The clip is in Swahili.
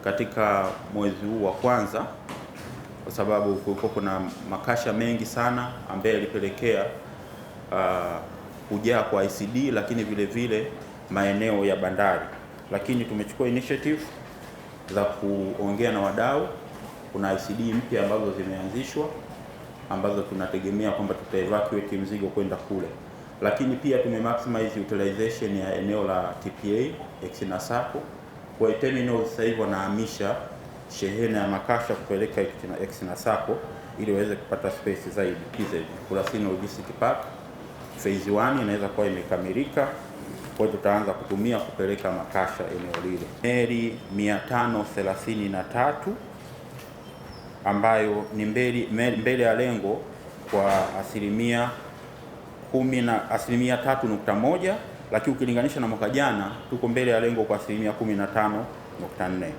katika mwezi huu wa kwanza, kwa sababu kulikuwa kuna makasha mengi sana ambayo yalipelekea kujaa kwa ICD, lakini vile vile maeneo ya bandari. Lakini tumechukua initiative za kuongea na wadau. Kuna ICD mpya ambazo zimeanzishwa ambazo tunategemea kwamba evacuate mzigo kwenda kule, lakini pia maximize utilization ya eneo la TPA Exina Sacco. Kwa terminal sasa hivi wanahamisha shehena ya makasha kupeleka Exina Sacco ili waweze kupata space zaidi. Kurasini Logistic Park phase 1 inaweza kuwa imekamilika, kwa hiyo tutaanza kutumia kupeleka makasha eneo lile. Meli 533 ambayo ni mbele ya lengo kwa asilimia 3.1, lakini ukilinganisha na mwaka jana tuko mbele ya lengo kwa asilimia 15.4.